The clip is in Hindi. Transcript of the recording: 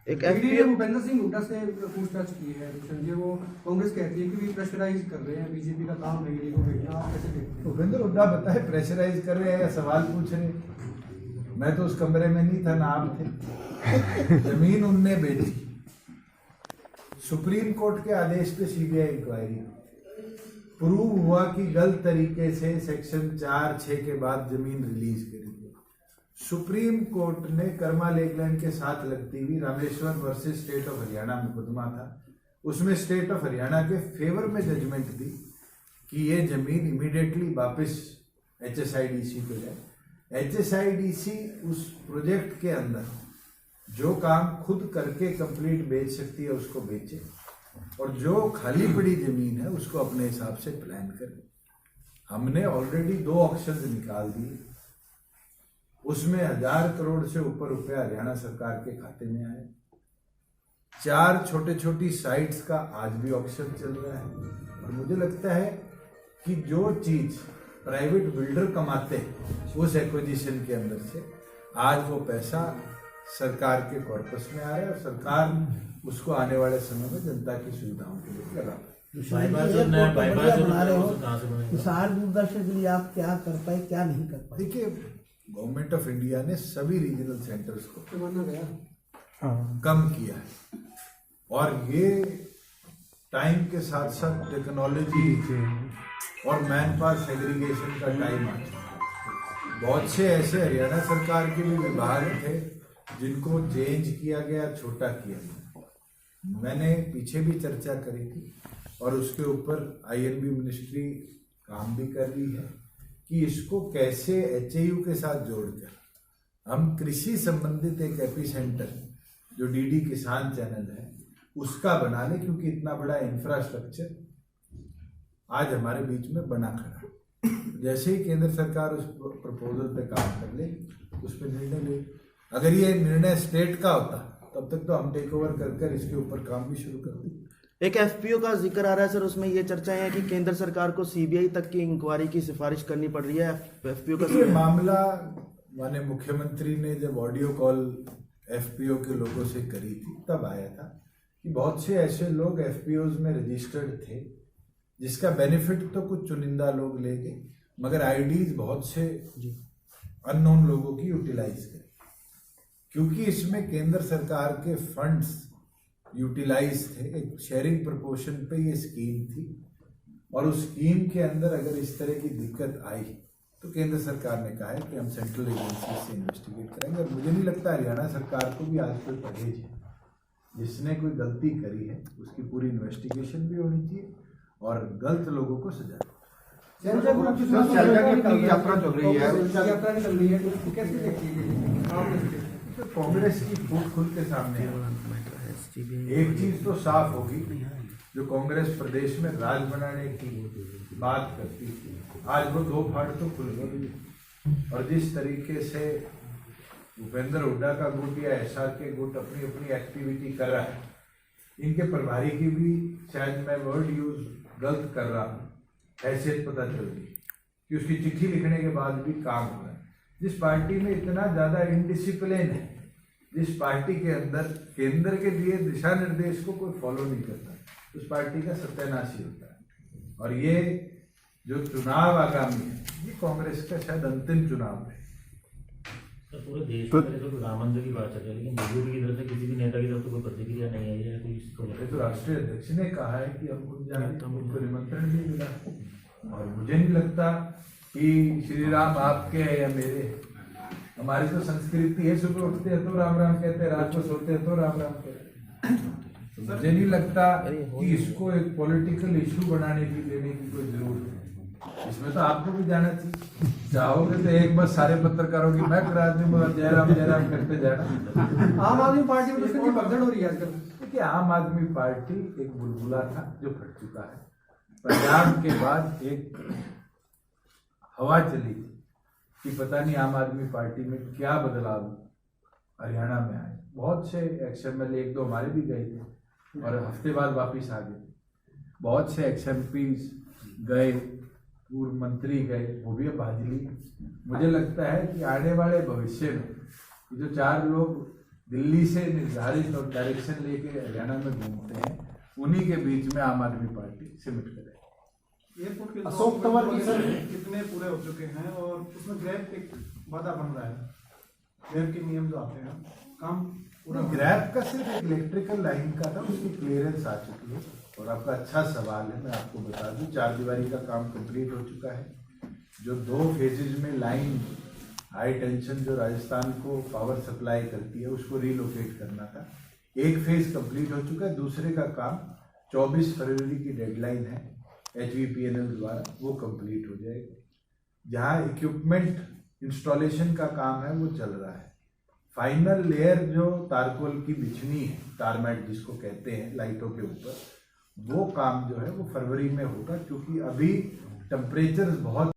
एक ने भूपेंद्र सिंह हुड्डा से पूछताछ की है जी, वो कांग्रेस कहती है कि भी प्रेशराइज कर रहे हैं, बीजेपी का काम है ये को भेजना, आप कैसे देखते हैं? भूपेंद्र हुड्डा बताए प्रेशराइज कर रहे हैं या सवाल पूछ रहे हैं? मैं तो उस कमरे में नहीं था, ना आप थे। जमीन उनने बेची, सुप्रीम कोर्ट के आदेश पे सीबीआई इंक्वायरी, प्रूव हुआ कि गलत तरीके से सेक्शन 4(6) के बाद जमीन रिलीज करी। सुप्रीम कोर्ट ने कर्मा लेकलैंड के साथ लगती हुई Rameshwar versus state of Haryana मुकदमा था, उसमें स्टेट ऑफ हरियाणा के फेवर में जजमेंट दी कि ये जमीन इमीडिएटली वापस HSIDC को जाए। HSIDC उस प्रोजेक्ट के अंदर जो काम खुद करके कंप्लीट बेच सकती है उसको बेचे, और जो खाली पड़ी जमीन है उसको अपने हिसाब से प्लान करे। हमने ऑलरेडी 2 ऑक्शंस निकाल दिए, उसमें 1000 करोड़ से ऊपर रुपया हरियाणा सरकार के खाते में आए। 4 छोटे छोटी साइट्स का आज भी ऑक्शन चल रहा है, और मुझे लगता है कि जो चीज प्राइवेट बिल्डर कमाते हैं उस एक्विजिशन के अंदर से आज वो पैसा सरकार के कॉर्पस में आ रहा है, और सरकार उसको आने वाले समय में जनता की सुविधाओं के लिए लगा। किसान दूरदर्शन के लिए आप क्या कर पाए, क्या नहीं कर पाए? देखिए, गवर्नमेंट ऑफ इंडिया ने सभी रीजनल सेंटर्स को कम किया है, और ये टाइम के साथ साथ टेक्नोलॉजी और मैन पावर सेग्रीगेशन का टाइम आ चुका है। बहुत से ऐसे हरियाणा सरकार के भी विभाग थे जिनको चेंज किया गया, छोटा किया गया। मैंने पीछे भी चर्चा करी थी, और उसके ऊपर INB मिनिस्ट्री काम भी कर रही है कि इसको कैसे HAU के साथ जोड़कर हम कृषि संबंधित एक एपी सेंटर जो DD किसान चैनल है उसका बना ले, क्योंकि इतना बड़ा इंफ्रास्ट्रक्चर आज हमारे बीच में बना खड़ा। जैसे ही केंद्र सरकार उस प्रपोजल पे काम कर ले, उस पर निर्णय ले। अगर ये निर्णय स्टेट का होता तब तक तो हम टेक ओवर कर इसके ऊपर काम भी शुरू कर दें। एक FPO का जिक्र आ रहा है सर, उसमें ये चर्चाएं हैं कि केंद्र सरकार को CBI तक की इंक्वायरी की सिफारिश करनी पड़ रही है। FPO का ये मामला माने मुख्यमंत्री ने जब ऑडियो कॉल FPO के लोगों से करी थी तब आया था कि बहुत से ऐसे लोग FPOs में रजिस्टर्ड थे जिसका बेनिफिट तो कुछ चुनिंदा लोग ले गए, मगर IDs बहुत से अननोन लोगों की यूटिलाइज करें, क्योंकि इसमें केंद्र सरकार के फंड्स यूटिलाइज थे। एक शेयरिंग प्रोपोर्शन पे ये स्कीम थी, और उस स्कीम के अंदर अगर इस तरह की दिक्कत आई तो केंद्र सरकार ने कहा है कि हम सेंट्रल एजेंसी से इन्वेस्टिगेट करेंगे। और मुझे नहीं लगता हरियाणा सरकार को भी आज कोई परहेज है। जिसने कोई गलती करी है उसकी पूरी इन्वेस्टिगेशन भी होनी चाहिए, और गलत लोगों को सजा। यात्रा चल रही है, कांग्रेस की फूट खुल के सामने है। एक चीज तो साफ होगी, जो कांग्रेस प्रदेश में राज बनाने की बात करती थी, आज वो 2 फाड़ तो खुल गई। और जिस तरीके से भूपेंद्र हुड्डा का गुट या SR के गुट अपनी अपनी एक्टिविटी कर रहा है, इनके प्रभारी की भी शायद मैं वर्ड यूज गलत कर रहा हूँ, हैसियत पता चल गई कि उसकी चिट्ठी लिखने के बाद भी काम हो रहा है। जिस पार्टी में इतना ज्यादा इनडिसिप्लिन है, जिस पार्टी के अंदर केंद्र के दिए दिशा निर्देश को कोई फॉलो नहीं करता, उस पार्टी का सत्यानाश ही होता है। और ये जो चुनाव आगामी है, ये कांग्रेस का शायद अंतिम चुनाव है। तो पूरे देश में राम मंदिर की बात चल रही है, लेकिन बीजेपी की तरफ से किसी भी नेता की तरफ से कोई प्रतिक्रिया नहीं आई है। तो राष्ट्रीय अध्यक्ष ने कहा है कि हम खुद जाने, उनको निमंत्रण नहीं मिला, और मुझे नहीं लगता कि श्री राम आपके हैं या मेरे। हमारी तो संस्कृति है, सुबह उठते हैं तो राम राम कहते हैं, रात को सोते हैं तो राम राम कहते हैं। मुझे नहीं लगता कि इसको एक पॉलिटिकल इशू बनाने की देने की कोई जरूरत है। इसमें तो आपको भी जाना चाहिए, चाहोगे तो एक बस सारे पत्रकारों की मैं करा दूंगा, जयराम जयराम करते जाना। आम आदमी पार्टी में तो भगदड़ हो रही है आजकल। देखिए, आम आदमी पार्टी एक बुलबुला था जो फट चुका है। पंजाब के बाद एक हवा चली थी कि पता नहीं आम आदमी पार्टी में क्या बदलाव हरियाणा में आए। बहुत से XML 1-2 हमारे भी गए थे और हफ्ते बाद वापिस आ गए। बहुत से XMPs गए, पूर्व मंत्री गए, वो भी अब हाजिरी। मुझे लगता है कि आने वाले भविष्य में जो 4 लोग दिल्ली से निर्धारित और डायरेक्शन लेके हरियाणा में घूमते हैं, उन्हीं के बीच में आम आदमी पार्टी सिमट करेगी। एयरपोर्ट के अशोक तंवर की सर कितने पूरे हो चुके हैं और उसमें ग्रैब एक वादा बन रहा है, ग्रैब के नियम जो आते हैं काम पूरा ग्रैब का सिर्फ एक इलेक्ट्रिकल लाइन का था, उसकी क्लियरेंस आ चुकी है। और आपका अच्छा सवाल है, मैं आपको बता दूं 4 दीवारी का काम कंप्लीट हो चुका है। जो 2 फेजेज में लाइन हाई टेंशन जो राजस्थान को पावर सप्लाई करती है उसको रिलोकेट करना था, 1 फेज कंप्लीट हो चुका है। दूसरे का काम 24 फरवरी की डेडलाइन है HVPNL द्वारा, वो कंप्लीट हो जाएगा। जहाँ इक्विपमेंट इंस्टॉलेशन का काम है वो चल रहा है। फाइनल लेयर जो तारकोल की बिछनी है, टारमैट जिसको कहते हैं लाइटों के ऊपर, वो काम जो है वो फरवरी में होगा, क्योंकि अभी टेम्परेचर बहुत